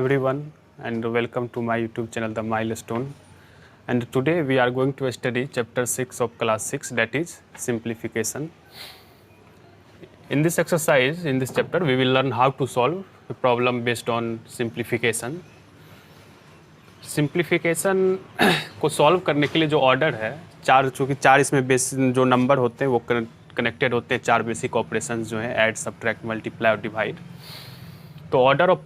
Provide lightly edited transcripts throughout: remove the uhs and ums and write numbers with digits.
everyone and welcome to my YouTube channel The Milestone, and today we are going to study chapter 6 of class 6, that is simplification. In this exercise, in this chapter we will learn how to solve a problem based on simplification. Simplification को solve करने के लिए जो order है, चूँकि चार इसमें base जो नंबर होते हैं वो कनेक्टेड होते हैं, चार बेसिक ऑपरेशंस जो हैं ऐड, सब्ट्रैक्ट, मल्टीप्लाई और डिवाइड। तो ऑर्डर ऑफ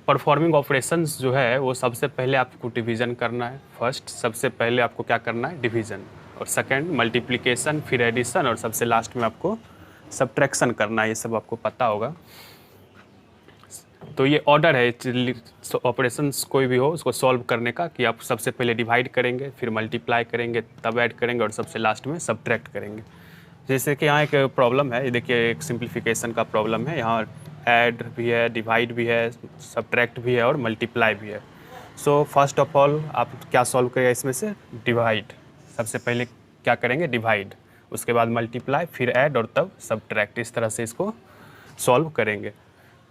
परफॉर्मिंग ऑपरेशंस जो है वो सबसे पहले आपको डिवीज़न करना है। फर्स्ट सबसे पहले आपको क्या करना है, डिवीज़न, और सेकंड मल्टीप्लिकेशन, फिर एडिशन, और सबसे लास्ट में आपको सब्ट्रैक्शन करना है। ये सब आपको पता होगा। तो ये ऑर्डर है ऑपरेशंस कोई भी हो उसको सॉल्व करने का, कि आप सबसे पहले डिवाइड करेंगे, फिर मल्टीप्लाई करेंगे, तब ऐड करेंगे और सबसे लास्ट में सब्ट्रैक्ट करेंगे। जैसे कि यहाँ एक प्रॉब्लम है, ये देखिए एक सिंप्लीफिकेशन का प्रॉब्लम है। यहाँ ऐड भी है, डिवाइड भी है, सब्ट्रैक्ट भी है और मल्टीप्लाई भी है। सो फर्स्ट ऑफ ऑल आप क्या सॉल्व करेंगे इसमें से, डिवाइड। सबसे पहले क्या करेंगे, डिवाइड, उसके बाद मल्टीप्लाई, फिर ऐड और तब सब्ट्रैक्ट। इस तरह से इसको सॉल्व करेंगे।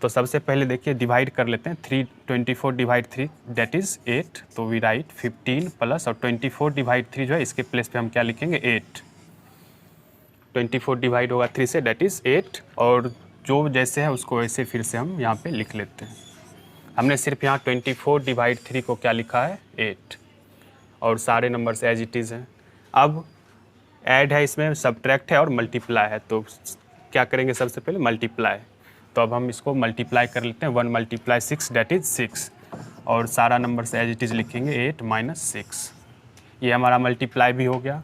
तो सबसे पहले देखिए डिवाइड कर लेते हैं। 324 डिवाइड 3 दैट इज़ 8। तो वी राइट 15 प्लस, और 24 डिवाइड 3 जो है इसके प्लेस पे हम क्या लिखेंगे, 8। 24 डिवाइड होगा 3 से, दैट इज़ 8, और जो जैसे है उसको वैसे फिर से हम यहाँ पे लिख लेते हैं। हमने सिर्फ यहाँ 24 डिवाइड 3 को क्या लिखा है, 8, और सारे नंबर्स एज इट इज़ हैं। अब ऐड है, इसमें सब्ट्रैक्ट है और मल्टीप्लाई है। तो क्या करेंगे, सबसे पहले मल्टीप्लाई। तो अब हम इसको मल्टीप्लाई कर लेते हैं। 1 मल्टीप्लाई 6 दैट इज़ 6, और सारा नंबर्स एज इट इज़ लिखेंगे 8 माइनस 6। ये हमारा मल्टीप्लाई भी हो गया।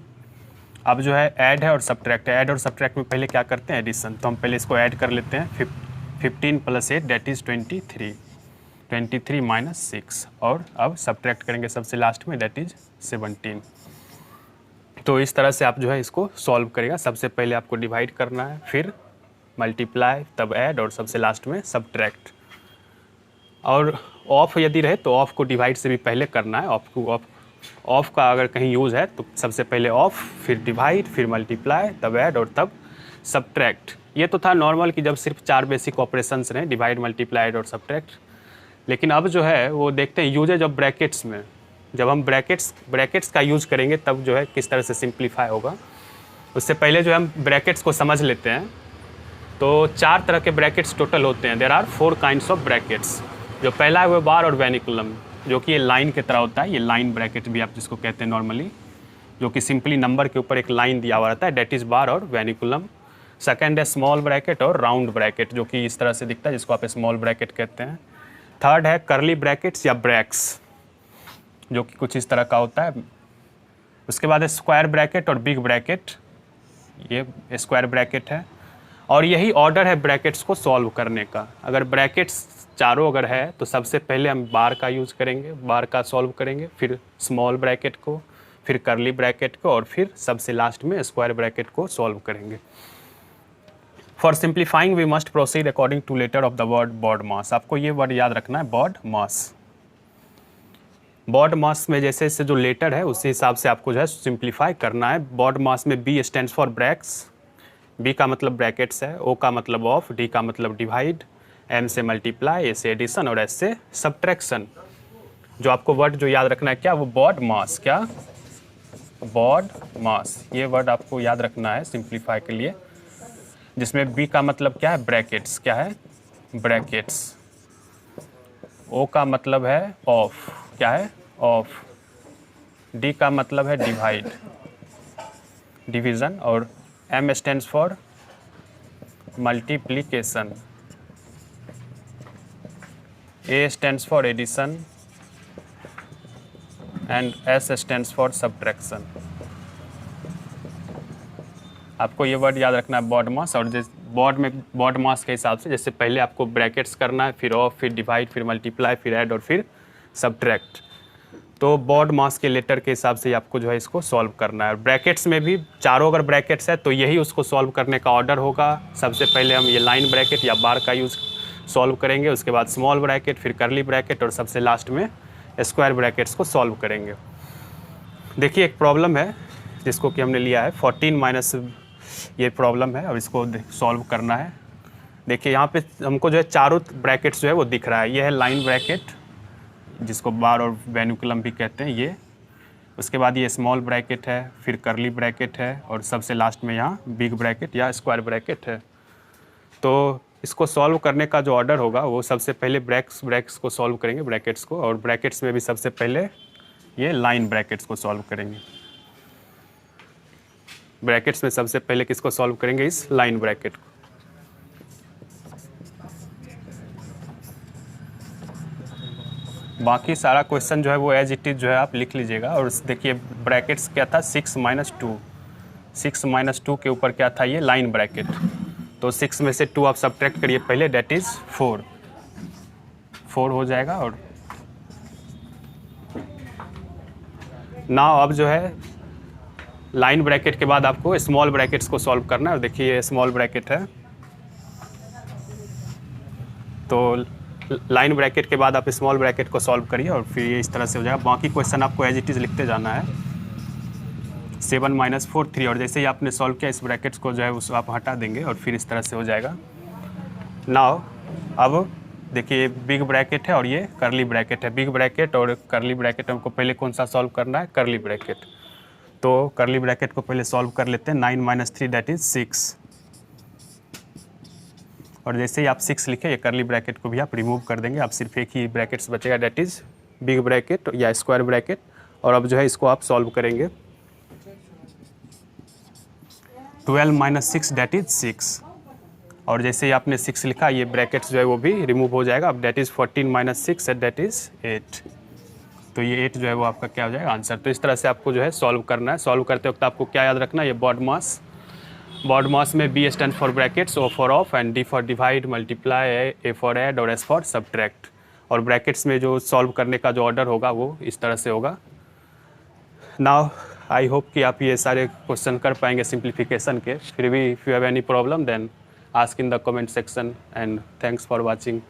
अब जो है ऐड है और सब्ट्रैक्ट है। ऐड और सब्ट्रैक्ट में पहले क्या करते हैं, एडिशन। तो हम पहले इसको ऐड कर लेते हैं। 15 प्लस 8 दैट इज़ 23, 23 माइनस 6, और अब सब्ट्रैक्ट करेंगे सबसे लास्ट में, दैट इज़ 17। तो इस तरह से आप जो है इसको सॉल्व करेगा। सबसे पहले आपको डिवाइड करना है, फिर मल्टीप्लाई, तब ऐड, और सबसे लास्ट में सब्ट्रैक्ट। और ऑफ यदि रहे तो ऑफ को डिवाइड से भी पहले करना है। ऑफ का अगर कहीं यूज़ है तो सबसे पहले ऑफ, फिर डिवाइड, फिर मल्टीप्लाई, तब ऐड और तब सब्ट्रैक्ट। ये तो था नॉर्मल कि जब सिर्फ चार बेसिक ऑपरेशंस रहे, डिवाइड, मल्टीप्लाई, ऐड और सब्ट्रैक्ट। लेकिन अब जो है वो देखते हैं यूजेज ऑफ ब्रैकेट्स में। जब हम ब्रैकेट्स का यूज़ करेंगे तब जो है किस तरह से सिंप्लीफाई होगा। उससे पहले जो है हम ब्रैकेट्स को समझ लेते हैं। तो चार तरह के ब्रैकेट्स टोटल होते हैं। There are 4 kinds of brackets. जो पहला है वो बार और वेनिकुलम, जो कि ये लाइन की तरह होता है। ये लाइन ब्रैकेट भी आप जिसको कहते हैं नॉर्मली, जो कि सिंपली नंबर के ऊपर एक लाइन दिया हुआ रहता है, डेट इज़ बार और वेनिकुलम। सेकंड है स्मॉल ब्रैकेट और राउंड ब्रैकेट, जो कि इस तरह से दिखता है, जिसको आप स्मॉल ब्रैकेट कहते हैं। थर्ड है कर्ली ब्रैकेट्स या ब्रैक्स, जो कि कुछ इस तरह का होता है। उसके बाद है स्क्वायर ब्रैकेट और बिग ब्रैकेट, ये स्क्वायर ब्रैकेट है। और यही ऑर्डर है ब्रैकेट्स को सॉल्व करने का। अगर ब्रैकेट्स चारों अगर है तो सबसे पहले हम बार का यूज़ करेंगे, बार का सॉल्व करेंगे, फिर स्मॉल ब्रैकेट को, फिर कर्ली ब्रैकेट को, और फिर सबसे लास्ट में स्क्वायर ब्रैकेट को सॉल्व करेंगे। For simplifying we must proceed according to letter of the word BODMAS. आपको ये वर्ड याद रखना है, बॉड मास। बॉड मास में जैसे जैसे जो लेटर है उसी हिसाब से आपको जो है सिंप्लीफाई करना है। बॉड मास में B stands for brackets, B का मतलब ब्रैकेट्स है, ओ का मतलब ऑफ, डी का मतलब डिवाइड, एम से मल्टीप्लाई, ए से एडिशन और एस से सब्ट्रैक्शन। जो आपको वर्ड जो याद रखना है क्या, वो बॉड मास। क्या, बॉड मास, ये वर्ड आपको याद रखना है सिंप्लीफाई के लिए। जिसमें बी का मतलब क्या है, ब्रैकेट्स। क्या है, ब्रैकेट्स। ओ का मतलब है ऑफ, क्या है, ऑफ। डी का मतलब है डिवाइड, डिवीज़न, और M stands for multiplication, A stands for addition, and S stands for subtraction। आपको ये वर्ड याद रखना है, बॉड मास। और जिस बॉड मास के हिसाब से जैसे पहले आपको ब्रैकेट्स करना है, फिर ऑफ, फिर डिवाइड, फिर मल्टीप्लाई, फिर ऐड और फिर सब्ट्रैक्ट। तो बॉड मास के लेटर के हिसाब से आपको जो है इसको सॉल्व करना है। ब्रैकेट्स में भी चारों अगर ब्रैकेट्स है तो यही उसको सॉल्व करने का ऑर्डर होगा। सबसे पहले हम ये लाइन ब्रैकेट या बार का यूज़ सॉल्व करेंगे, उसके बाद स्मॉल ब्रैकेट, फिर कर्ली ब्रैकेट, और सबसे लास्ट में स्क्वायर ब्रैकेट्स को सॉल्व करेंगे। देखिए एक प्रॉब्लम है जिसको कि हमने लिया है 14 माइनस, ये प्रॉब्लम है और इसको सॉल्व करना है। देखिए यहाँ पे हमको जो है चारों ब्रैकेट्स जो है वो दिख रहा है। ये है लाइन ब्रैकेट, जिसको बार और वेन्युकुलम भी कहते हैं ये। उसके बाद ये स्मॉल ब्रैकेट है, फिर करली ब्रैकेट है और सबसे लास्ट में यहाँ बिग ब्रैकेट या स्क्वायर ब्रैकेट है। तो इसको सॉल्व करने का जो ऑर्डर होगा वो सबसे पहले ब्रैकेट्स को सॉल्व करेंगे, ब्रैकेट्स को, और ब्रैकेट्स में भी सबसे पहले ये लाइन ब्रैकेट्स को सॉल्व करेंगे। ब्रैकेट्स में सबसे पहले किसको सॉल्व करेंगे? इस लाइन ब्रैकेट को। बाकी सारा क्वेश्चन जो है वो एज इट इज जो है आप लिख लीजिएगा। और देखिए ब्रैकेट्स क्या था, 6 - 2, 6 - 2 के ऊपर क्या था? ये लाइन ब्रैकेट। तो 6 में से 2 आप सब्ट्रैक्ट करिए पहले, डेट इज़ 4 हो जाएगा। और नाउ अब जो है लाइन ब्रैकेट के बाद आपको स्मॉल ब्रैकेट्स को सॉल्व करना है। और देखिए ये स्मॉल ब्रैकेट है, तो लाइन ब्रैकेट के बाद आप स्मॉल ब्रैकेट को सॉल्व करिए और फिर ये इस तरह से हो जाएगा। बाकी क्वेश्चन आपको एज इट इज़ लिखते जाना है। 7 - 4 3, और जैसे ही आपने सॉल्व किया इस ब्रैकेट्स को जो है उसको आप हटा देंगे और फिर इस तरह से हो जाएगा। नाउ अब देखिए बिग ब्रैकेट है और ये करली ब्रैकेट है। बिग ब्रैकेट और करली ब्रैकेट हमको पहले कौन सा सॉल्व करना है? करली ब्रैकेट। तो करली ब्रैकेट को पहले सॉल्व कर लेते हैं। 9 - 3 दैट इज़ 6, और जैसे ही आप 6 लिखे ये करली ब्रैकेट को भी आप रिमूव कर देंगे। आप सिर्फ एक ही ब्रैकेट्स बचेगा, डेट इज़ बिग ब्रैकेट या स्क्वायर ब्रैकेट। और अब जो है इसको आप सॉल्व करेंगे। 12 - 6 दैट इज़ 6, और जैसे ही आपने 6 लिखा ये ब्रैकेट्स जो है वो भी रिमूव हो जाएगा। अब डेट इज़ 14 - 6 दैट इज़ 8। तो ये 8 जो है वो आपका क्या हो जाएगा? आंसर। तो इस तरह से आपको जो है सॉल्व करना है। सॉल्व करते वक्त आपको क्या याद रखना है? ये बॉड मास में B stand for brackets, O for of, and D for divide, multiply, A for add और S फॉर सब्ट्रैक्ट। और ब्रैकेट्स में जो सॉल्व करने का जो ऑर्डर होगा वो इस तरह से होगा। नाउ आई होप कि आप ये सारे क्वेश्चन कर पाएंगे सिंप्लीफिकेशन के। फिर भी if you have any problem then ask in the comment section, and thanks for watching.